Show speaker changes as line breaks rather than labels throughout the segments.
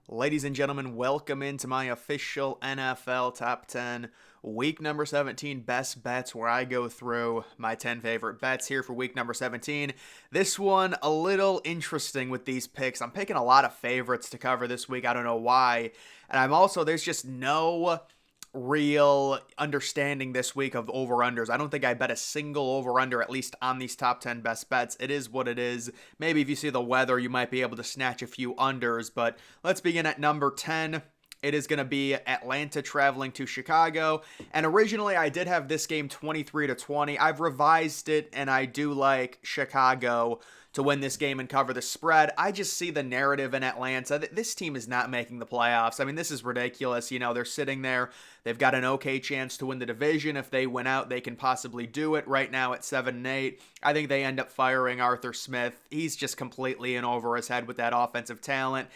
Ladies and gentlemen, welcome into my official NFL Top 10 week number 17 best bets, where I go through my 10 favorite bets here for week number 17. This one a little interesting with these picks. I'm picking a lot of favorites to cover this week. I don't know why. And there's just no real understanding this week of over-unders. I don't think I bet a single over-under, at least on these top 10 best bets. It is what it is. Maybe if you see the weather, you might be able to snatch a few unders, but let's begin at number 10. It is going to be Atlanta traveling to Chicago. And originally I did have this game 23-20. I've revised it, and I do like Chicago to win this game and cover the spread. I just see the narrative in Atlanta. This team is not making the playoffs. I mean, this is ridiculous. They're sitting there. They've got an okay chance to win the division. If they win out, they can possibly do it. Right now at 7-8, I think they end up firing Arthur Smith. He's just completely in over his head with that offensive talent.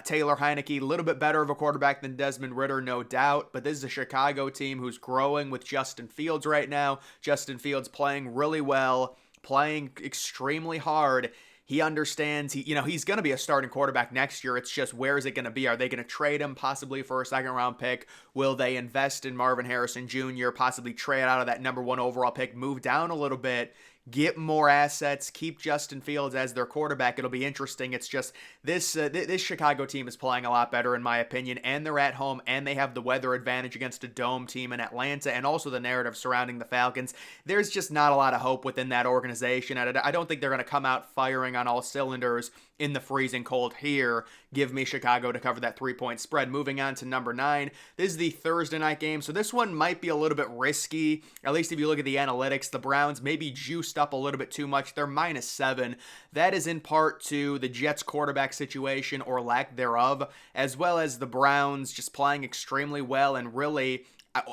Taylor Heineke, a little bit better of a quarterback than Desmond Ridder, no doubt, but this is a Chicago team who's growing with Justin Fields right now. Justin Fields playing really well, playing extremely hard. He understands, he's going to be a starting quarterback next year. It's just, where is it going to be? Are they going to trade him possibly for a second round pick? Will they invest in Marvin Harrison Jr., possibly trade out of that number one overall pick, move down a little bit, get more assets, keep Justin Fields as their quarterback? It'll be interesting. It's just this Chicago team is playing a lot better, in my opinion, and they're at home, and they have the weather advantage against a dome team in Atlanta, and also the narrative surrounding the Falcons. There's just not a lot of hope within that organization. I don't think they're going to come out firing on all cylinders in the freezing cold here. Give me Chicago to cover that 3-point spread. Moving on to number 9. This is the Thursday night game, so this one might be a little bit risky. At least if you look at the analytics, the Browns maybe juiced up a little bit too much. They're -7. That is in part to the Jets quarterback situation, or lack thereof, as well as the Browns just playing extremely well and really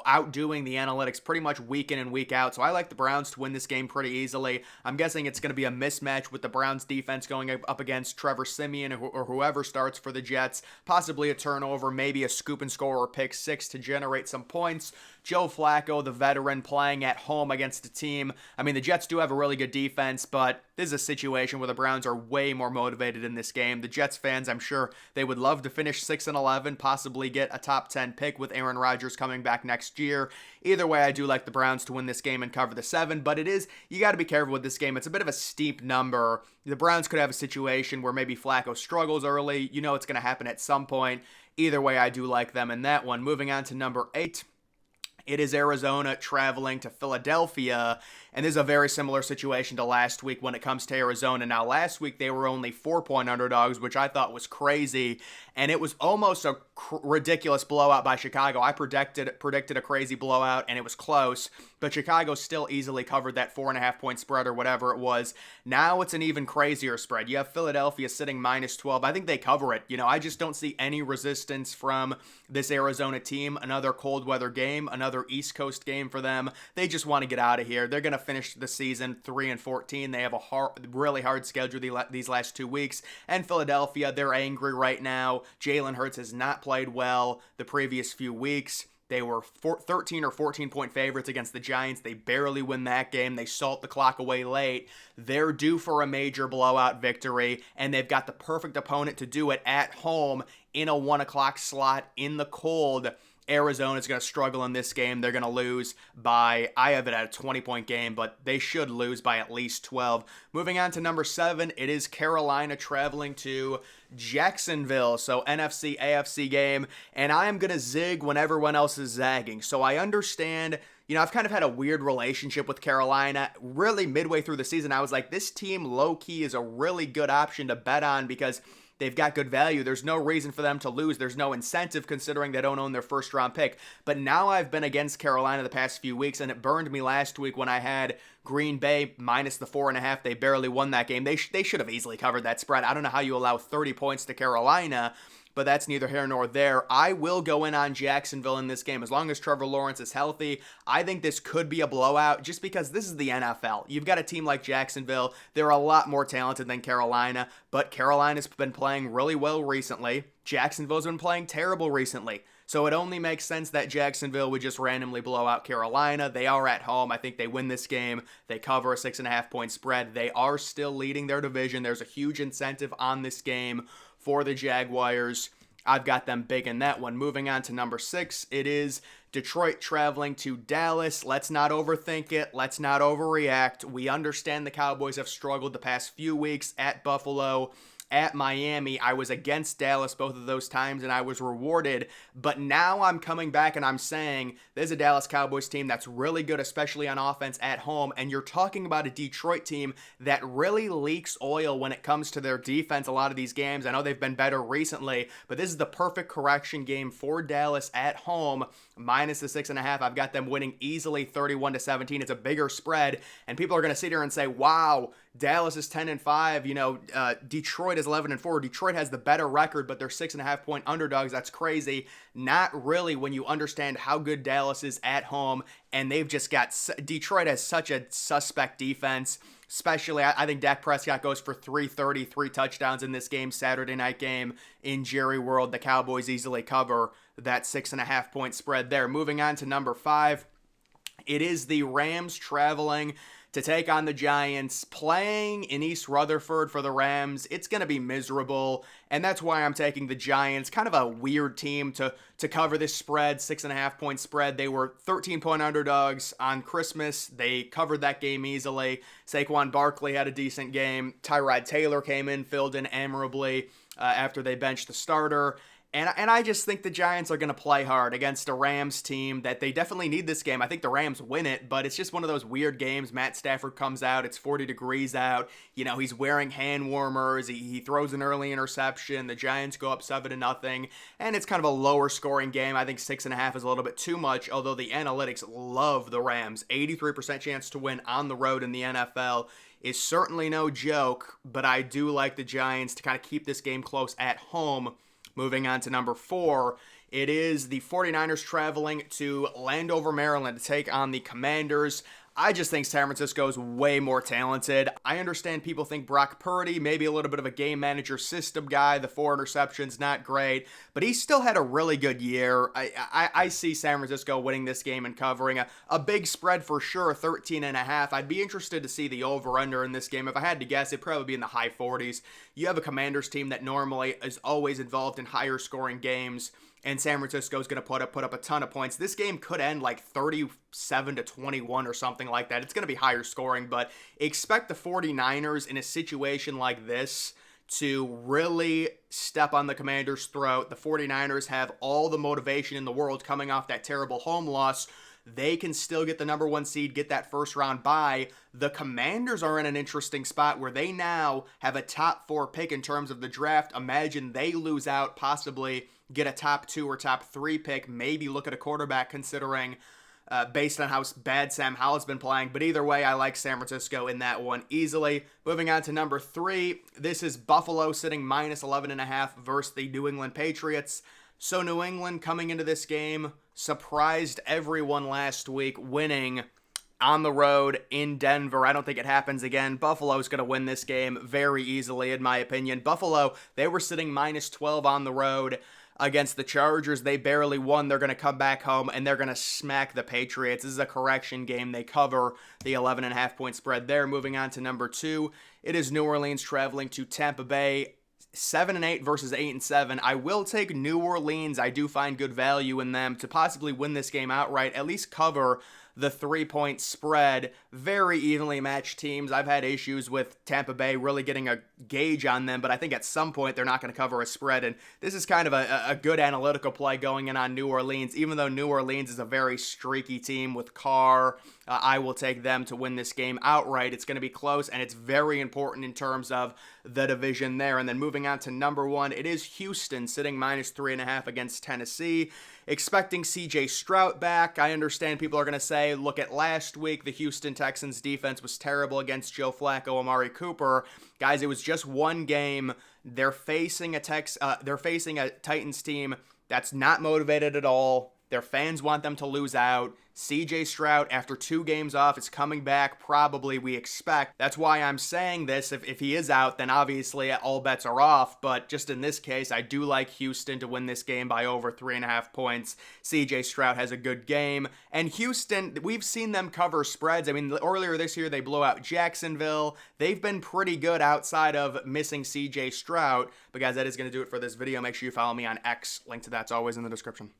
outdoing the analytics pretty much week in and week out. So I like the Browns to win this game pretty easily. I'm guessing it's going to be a mismatch with the Browns defense going up against Trevor Siemian or whoever starts for the Jets. Possibly a turnover, maybe a scoop and score or pick six to generate some points. Joe Flacco, the veteran, playing at home against a team. I mean, the Jets do have a really good defense, but this is a situation where the Browns are way more motivated in this game. The Jets fans, I'm sure they would love to finish 6-11, possibly get a top 10 pick with Aaron Rodgers coming back next year. Either way, I do like the Browns to win this game and cover the 7, but you got to be careful with this game. It's a bit of a steep number. The Browns could have a situation where maybe Flacco struggles early. It's going to happen at some point. Either way, I do like them in that one. Moving on to number 8. It is Arizona traveling to Philadelphia, and this is a very similar situation to last week when it comes to Arizona. Now, last week they were only 4-point underdogs, which I thought was crazy, and it was almost a ridiculous blowout by Chicago. I predicted a crazy blowout, and it was close, but Chicago still easily covered that 4.5-point spread or whatever it was. Now it's an even crazier spread. You have Philadelphia sitting -12. I think they cover it. I just don't see any resistance from this Arizona team. Another cold weather game, another East Coast game for them. They just want to get out of here. They're going to finish the season 3-14. They have a really hard schedule these last 2 weeks. And Philadelphia, they're angry right now. Jalen Hurts has not played well the previous few weeks. They were 13 or 14-point favorites against the Giants. They barely win that game. They salt the clock away late. They're due for a major blowout victory, and they've got the perfect opponent to do it at home in a 1 o'clock slot in the cold. Arizona's going to struggle in this game. They're going to lose by, I have it at a 20-point game, but they should lose by at least 12. Moving on to number 7, it is Carolina traveling to Jacksonville. So NFC, AFC game, and I am going to zig when everyone else is zagging. So I understand, I've kind of had a weird relationship with Carolina. Really, midway through the season, I was like, this team low-key is a really good option to bet on because they've got good value. There's no reason for them to lose. There's no incentive considering they don't own their first round pick. But now I've been against Carolina the past few weeks, and it burned me last week when I had Green Bay minus the 4.5. They barely won that game. They should have easily covered that spread. I don't know how you allow 30 points to Carolina, but that's neither here nor there. I will go in on Jacksonville in this game as long as Trevor Lawrence is healthy. I think this could be a blowout just because this is the NFL. You've got a team like Jacksonville. They're a lot more talented than Carolina, but Carolina's been playing really well recently. Jacksonville's been playing terrible recently. So it only makes sense that Jacksonville would just randomly blow out Carolina. They are at home. I think they win this game. They cover a 6.5-point spread. They are still leading their division. There's a huge incentive on this game for the Jaguars. I've got them big in that one. Moving on to number 6, it is Detroit traveling to Dallas. Let's not overthink it. Let's not overreact. We understand the Cowboys have struggled the past few weeks at Buffalo, at Miami. I was against Dallas both of those times, and I was rewarded. But now I'm coming back and I'm saying there's a Dallas Cowboys team that's really good, especially on offense at home. And you're talking about a Detroit team that really leaks oil when it comes to their defense a lot of these games. I know they've been better recently, but this is the perfect correction game for Dallas at home. Minus the 6.5. I've got them winning easily 31-17. It's a bigger spread. And people are going to sit here and say, wow, Dallas is 10-5. Detroit is 11-4. Detroit has the better record, but they're 6.5 point underdogs. That's crazy. Not really when you understand how good Dallas is at home. And they've just got, Detroit has such a suspect defense. Especially, I think Dak Prescott goes for 330, 3 touchdowns in this game, Saturday night game in Jerry World. The Cowboys easily cover that 6.5 point spread there. Moving on to number 5, it is the Rams traveling to take on the Giants, playing in East Rutherford for the Rams. It's going to be miserable, and that's why I'm taking the Giants. Kind of a weird team to cover this spread, 6.5 point spread. They were 13 point underdogs on Christmas. They covered that game easily. Saquon Barkley had a decent game. Tyrod Taylor came in, filled in admirably after they benched the starter. And I just think the Giants are going to play hard against a Rams team that they definitely need this game. I think the Rams win it, but it's just one of those weird games. Matt Stafford comes out. It's 40 degrees out. He's wearing hand warmers. He throws an early interception. The Giants go up 7-0. And it's kind of a lower scoring game. I think 6.5 is a little bit too much, although the analytics love the Rams. 83% chance to win on the road in the NFL is certainly no joke, but I do like the Giants to kind of keep this game close at home. Moving on to number 4, it is the 49ers traveling to Landover, Maryland to take on the Commanders. I just think San Francisco is way more talented. I understand people think Brock Purdy, maybe a little bit of a game manager system guy. The 4 interceptions, not great, but he still had a really good year. I see San Francisco winning this game and covering a big spread for sure, 13.5. I'd be interested to see the over-under in this game. If I had to guess, it'd probably be in the high 40s. You have a Commanders team that normally is always involved in higher scoring games, and San Francisco is going to put up a ton of points. This game could end like 37-21 or something like that. It's going to be higher scoring, but expect the 49ers in a situation like this to really step on the Commanders' throat. The 49ers have all the motivation in the world coming off that terrible home loss. They can still get the number 1 seed, get that first round bye. The Commanders are in an interesting spot where they now have a top 4 pick in terms of the draft. Imagine they lose out, possibly get a top 2 or top 3 pick, maybe look at a quarterback considering based on how bad Sam Howell's been playing. But either way, I like San Francisco in that one easily. Moving on to number 3, this is Buffalo sitting minus 11.5 versus the New England Patriots. So New England coming into this game surprised everyone last week, winning on the road in Denver. I don't think it happens again. Buffalo's going to win this game very easily, in my opinion. Buffalo, they were sitting minus 12 on the road against the Chargers. They barely won. They're going to come back home, and they're going to smack the Patriots. This is a correction game. They cover the 11.5 point spread there. Moving on to number 2, it is New Orleans traveling to Tampa Bay. 7-8 versus 8-7. I will take New Orleans. I do find good value in them to possibly win this game outright, at least cover the 3-point spread. Very evenly matched teams. I've had issues with Tampa Bay really getting a gauge on them, but I think at some point they're not going to cover a spread, and this is kind of a good analytical play going in on New Orleans. Even though New Orleans is a very streaky team with Carr, I will take them to win this game outright. It's going to be close, and it's very important in terms of the division there. And then moving on to number 1, it is Houston sitting minus 3.5 against Tennessee. Expecting C.J. Stroud back. I understand people are going to say, look at last week, the Houston Texans defense was terrible against Joe Flacco, Amari Cooper. Guys, it was just one game. They're facing a Titans team that's not motivated at all. Their fans want them to lose out. CJ Stroud, after 2 games off, is coming back, probably, we expect. That's why I'm saying this. If he is out, then obviously all bets are off. But just in this case, I do like Houston to win this game by over 3.5 points. CJ Stroud has a good game. And Houston, we've seen them cover spreads. I mean, earlier this year, they blew out Jacksonville. They've been pretty good outside of missing CJ Stroud. But guys, that is going to do it for this video. Make sure you follow me on X. Link to that's always in the description.